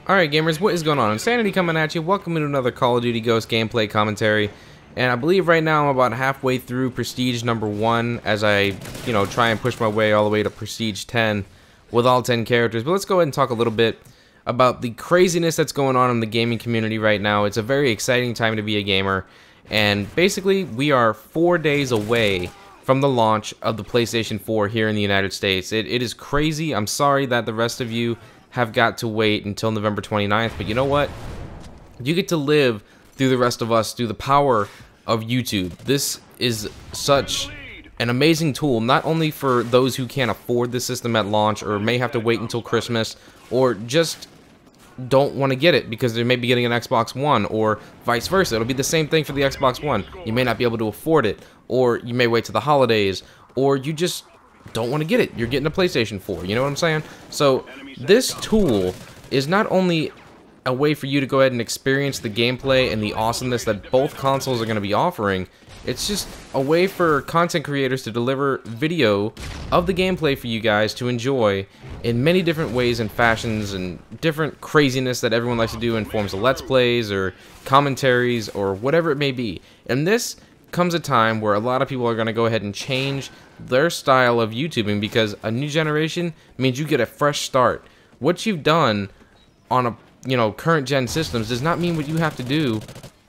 Alright gamers, what is going on? Insanity coming at you. Welcome to another Call of Duty Ghost gameplay commentary. And I believe right now I'm about halfway through Prestige number 1 as I, try and push my way all the way to Prestige 10 with all 10 characters. But let's go ahead and talk a little bit about the craziness that's going on in the gaming community right now. It's a very exciting time to be a gamer. And basically, we are 4 days away from the launch of the PlayStation 4 here in the United States. It is crazy. I'm sorry that the rest of you have got to wait until November 29th, but you know what? You get to live through the rest of us through the power of YouTube. This is such an amazing tool, not only for those who can't afford the system at launch or may have to wait until Christmas or just don't want to get it because they may be getting an Xbox One or vice versa. It'll be the same thing for the Xbox One. You may not be able to afford it, or you may wait to the holidays, or you just don't want to get it. You're getting a PlayStation 4, you know what I'm saying? So this tool is not only a way for you to go ahead and experience the gameplay and the awesomeness that both consoles are going to be offering, it's just a way for content creators to deliver video of the gameplay for you guys to enjoy in many different ways and fashions and different craziness that everyone likes to do in forms of Let's Plays or commentaries or whatever it may be. And this comes a time where a lot of people are going to go ahead and change their style of YouTubing because a new generation means you get a fresh start. What you've done on a current gen systems does not mean what you have to do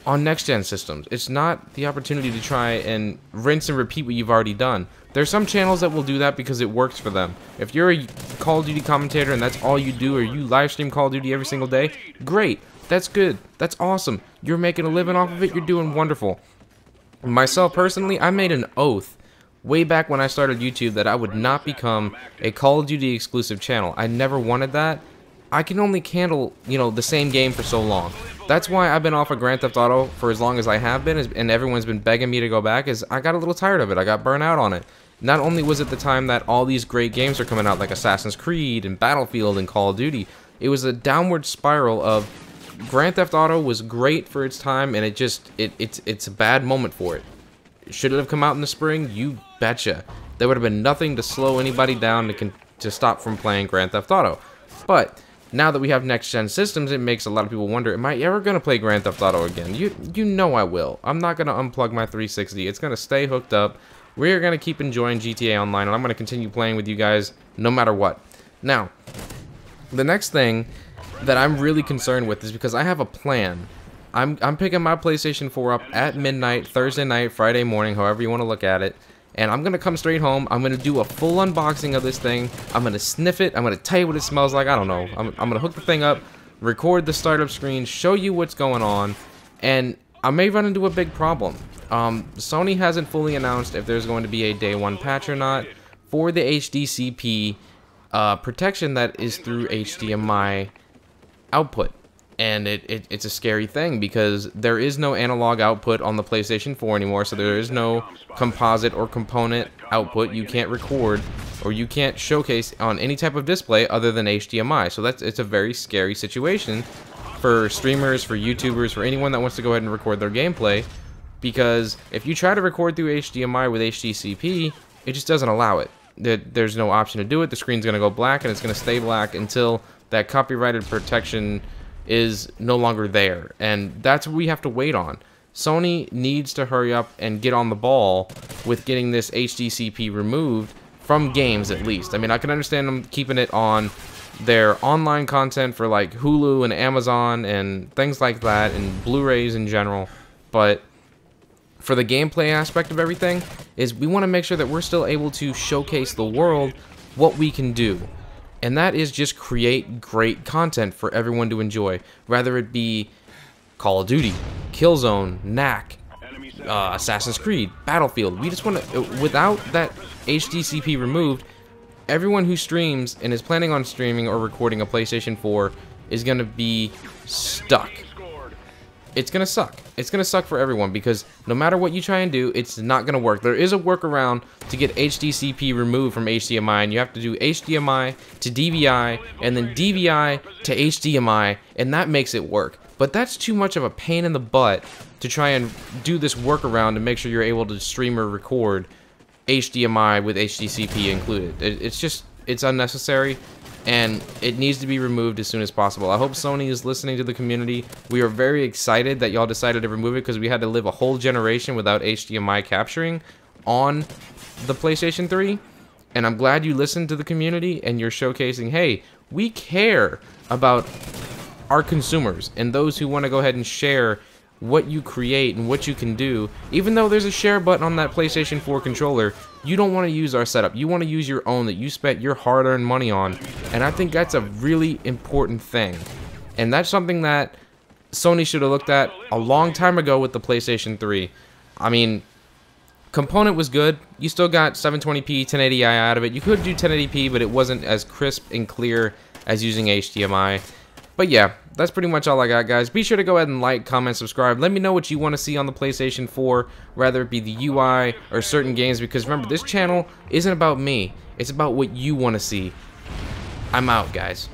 on next gen systems. It's not the opportunity to try and rinse and repeat what you've already done. There's some channels that will do that because it works for them. If you're a Call of Duty commentator and that's all you do, or you live stream Call of Duty every single day, great. That's good. That's awesome. You're making a living off of it. You're doing wonderful. Myself personally, I made an oath way back when I started YouTube that I would not become a Call of Duty exclusive channel. I never wanted that. I can only handle, the same game for so long. That's why I've been off of Grand Theft Auto for as long as I have been, and everyone's been begging me to go back, is I got a little tired of it. I got burnt out on it. Not only was it the time that all these great games are coming out, like Assassin's Creed and Battlefield and Call of Duty, it was a downward spiral of Grand Theft Auto was great for its time, and it's a bad moment for it. Should it have come out in the spring? You betcha. There would have been nothing to slow anybody down to stop from playing Grand Theft Auto. But now that we have next-gen systems, it makes a lot of people wonder, am I ever going to play Grand Theft Auto again? You know I will. I'm not going to unplug my 360. It's going to stay hooked up. We're going to keep enjoying GTA Online, and I'm going to continue playing with you guys no matter what. Now, the next thing that I'm really concerned with is because I have a plan. I'm picking my PlayStation 4 up at midnight, Thursday night, Friday morning, however you want to look at it. And I'm going to come straight home. I'm going to do a full unboxing of this thing. I'm going to sniff it. I'm going to tell you what it smells like. I don't know. I'm going to hook the thing up, record the startup screen, show you what's going on. And I may run into a big problem. Sony hasn't fully announced if there's going to be a day one patch or not for the HDCP protection that is through HDMI output. And it's a scary thing because there is no analog output on the PlayStation 4 anymore, so there is no composite or component output. You can't record or you can't showcase on any type of display other than HDMI. So it's a very scary situation for streamers, for YouTubers, for anyone that wants to go ahead and record their gameplay, because if you try to record through HDMI with HDCP, it just doesn't allow it. There's no option to do it. The screen's going to go black, and it's going to stay black until that copyrighted protection is no longer there, and that's what we have to wait on. Sony needs to hurry up and get on the ball with getting this HDCP removed from games, at least. I mean, I can understand them keeping it on their online content for like Hulu and Amazon and things like that, and Blu-rays in general, but for the gameplay aspect of everything, is we want to make sure that we're still able to showcase the world what we can do. And that is just create great content for everyone to enjoy, whether it be Call of Duty, Killzone, Knack, Assassin's Creed, Battlefield. We just want to, without that HDCP removed, everyone who streams and is planning on streaming or recording a PlayStation 4 is going to be stuck. It's going to suck. It's going to suck for everyone because no matter what you try and do, it's not going to work. There is a workaround to get HDCP removed from HDMI, and you have to do HDMI to DVI, and then DVI to HDMI, and that makes it work. But that's too much of a pain in the butt to try and do this workaround to make sure you're able to stream or record HDMI with HDCP included. It's unnecessary. and it needs to be removed as soon as possible. I hope Sony is listening to the community. We are very excited that y'all decided to remove it because we had to live a whole generation without HDMI capturing on the PlayStation 3. And I'm glad you listened to the community and you're showcasing, hey, we care about our consumers and those who want to go ahead and share what you create and what you can do. Even though there's a share button on that PlayStation 4 controller, you don't want to use our setup. You want to use your own that you spent your hard-earned money on. And I think that's a really important thing. And that's something that Sony should have looked at a long time ago with the PlayStation 3. I mean, component was good. You still got 720p 1080i out of it. You could do 1080p, but it wasn't as crisp and clear as using HDMI. But yeah, that's pretty much all I got, guys. Be sure to go ahead and like, comment, subscribe. Let me know what you want to see on the PlayStation 4, whether it be the UI or certain games, because remember, this channel isn't about me. It's about what you want to see. I'm out, guys.